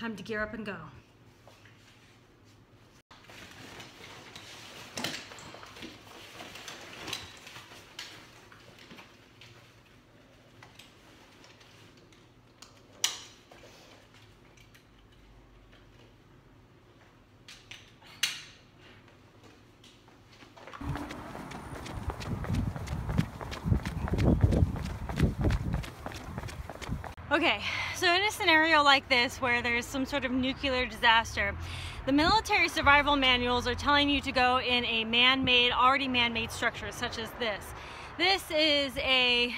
Time to gear up and go. Okay, so in a scenario like this where there's some sort of nuclear disaster, the military survival manuals are telling you to go in a man-made, already man-made structure such as this. This is a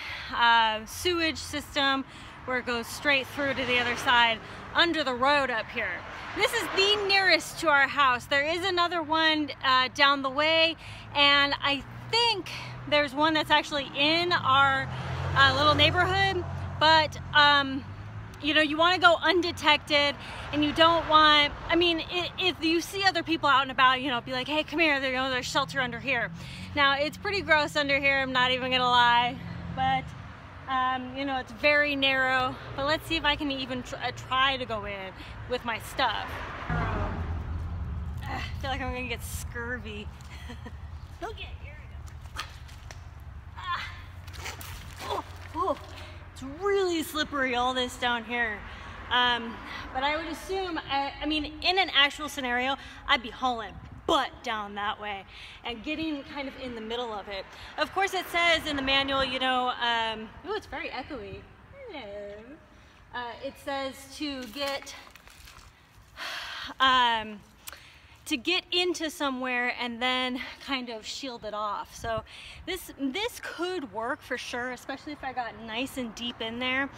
sewage system where it goes straight through to the other side under the road up here. This is the nearest to our house. There is another one down the way, and I think there's one that's actually in our little neighborhood. But, you know, you want to go undetected, and you don't want, I mean, if you see other people out and about, you know, be like, hey, come here, you know, there's shelter under here. Now, it's pretty gross under here, I'm not even gonna lie, but, you know, it's very narrow. But let's see if I can even try to go in with my stuff. I feel like I'm gonna get scurvy. Okay, here we go. Oh, oh. It's really slippery, all this down here. But I would assume, I mean, in an actual scenario, I'd be hauling butt down that way and getting kind of in the middle of it. Of course, it says in the manual, you know, oh, it's very echoey. Hello. It says to get into somewhere and then kind of shield it off. So this could work for sure, especially if I got nice and deep in there.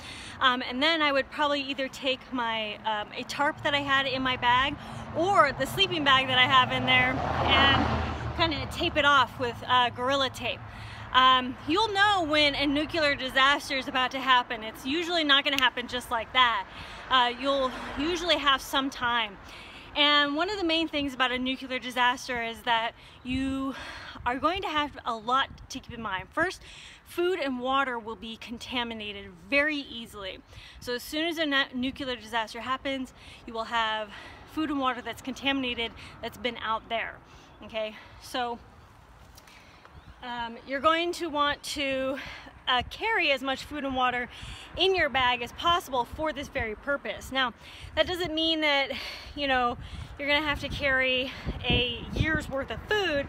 And then I would probably either take my a tarp that I had in my bag or the sleeping bag that I have in there and kind of tape it off with Gorilla Tape. You'll know when a nuclear disaster is about to happen. It's usually not going to happen just like that. You'll usually have some time. And one of the main things about a nuclear disaster is that you are going to have a lot to keep in mind. First, food and water will be contaminated very easily. So as soon as a nuclear disaster happens, you will have food and water that's contaminated, that's been out there, okay? So you're going to want to carry as much food and water in your bag as possible for this very purpose. Now, that doesn't mean that, you know, you're gonna have to carry a year's worth of food.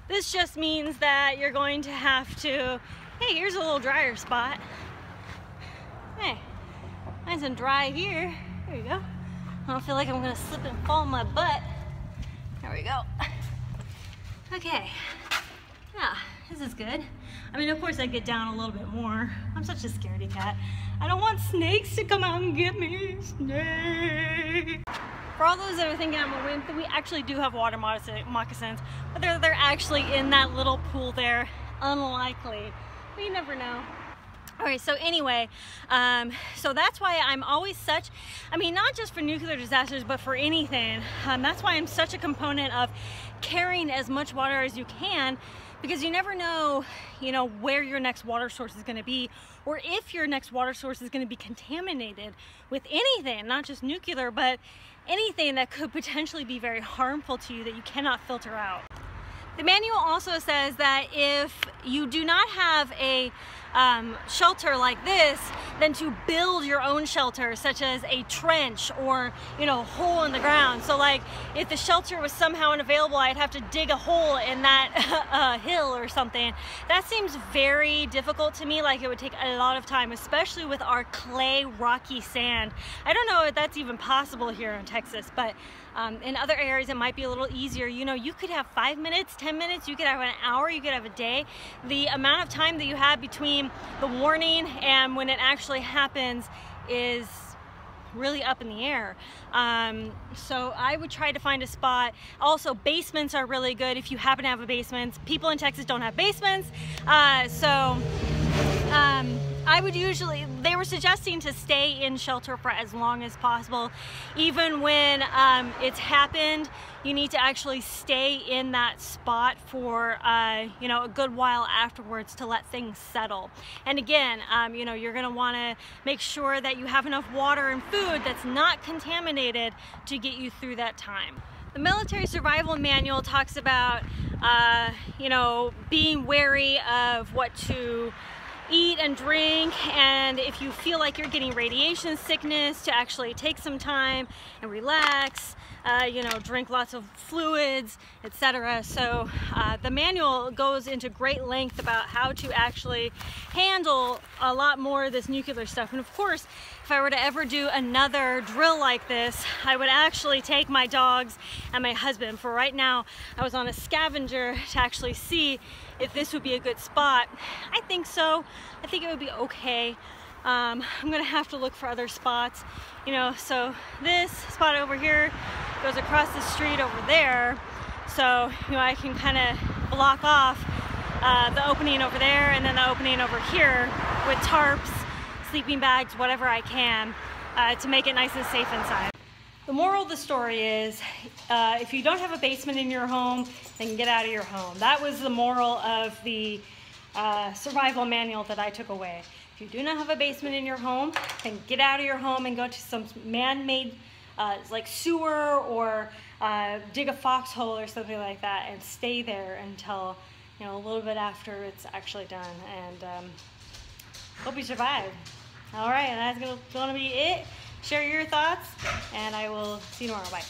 This just means that you're going to have to, hey, here's a little drier spot. Hey, nice and dry here. There you go. I don't feel like I'm gonna slip and fall on my butt. There we go. Okay, yeah, this is good. I mean, of course I get down a little bit more. I'm such a scaredy cat. I don't want snakes to come out and get me. Snake. For all those that are thinking I'm a wimp, we actually do have water moccasins, but they're actually in that little pool there. Unlikely, but you never know. All right, so anyway, so that's why I'm always such, I mean, not just for nuclear disasters, but for anything. That's why I'm such a component of carrying as much water as you can, because you never know, you know, where your next water source is going to be, or if your next water source is going to be contaminated with anything, not just nuclear, but anything that could potentially be very harmful to you that you cannot filter out. The manual also says that if you do not have a shelter like this, then to build your own shelter, such as a trench or, you know, a hole in the ground. So like if the shelter was somehow unavailable, I'd have to dig a hole in that hill or something. That seems very difficult to me, like it would take a lot of time, especially with our clay rocky sand. I don't know if that's even possible here in Texas, but in other areas it might be a little easier. You know, you could have 5 minutes, 10 minutes, you could have an hour, you could have a day. The amount of time that you have between the warning and when it actually happens is really up in the air. So I would try to find a spot. Also, basements are really good if you happen to have a basement. People in Texas don't have basements. I would usually, they were suggesting to stay in shelter for as long as possible. Even when it's happened, you need to actually stay in that spot for you know, a good while afterwards to let things settle. And again, you know, you're gonna wanna make sure that you have enough water and food that's not contaminated to get you through that time. The military survival manual talks about, you know, being wary of what to eat and drink, and if you feel like you're getting radiation sickness, to actually take some time and relax, you know, drink lots of fluids, etc. So the manual goes into great length about how to actually handle a lot more of this nuclear stuff. And of course, if I were to ever do another drill like this, I would actually take my dogs and my husband. For right now, I was on a scavenger to actually see if this would be a good spot. I think so. I think it would be okay. I'm gonna have to look for other spots, you know. So this spot over here goes across the street over there, so you know, I can kind of block off the opening over there and then the opening over here with tarps, sleeping bags, whatever I can, to make it nice and safe inside. The moral of the story is, if you don't have a basement in your home, then get out of your home. That was the moral of the survival manual that I took away. If you do not have a basement in your home, then get out of your home and go to some man-made like sewer, or dig a foxhole or something like that, and stay there until, you know, a little bit after it's actually done. And hope you survive. All right, and that's gonna be it. Share your thoughts, and I will see you tomorrow. Bye.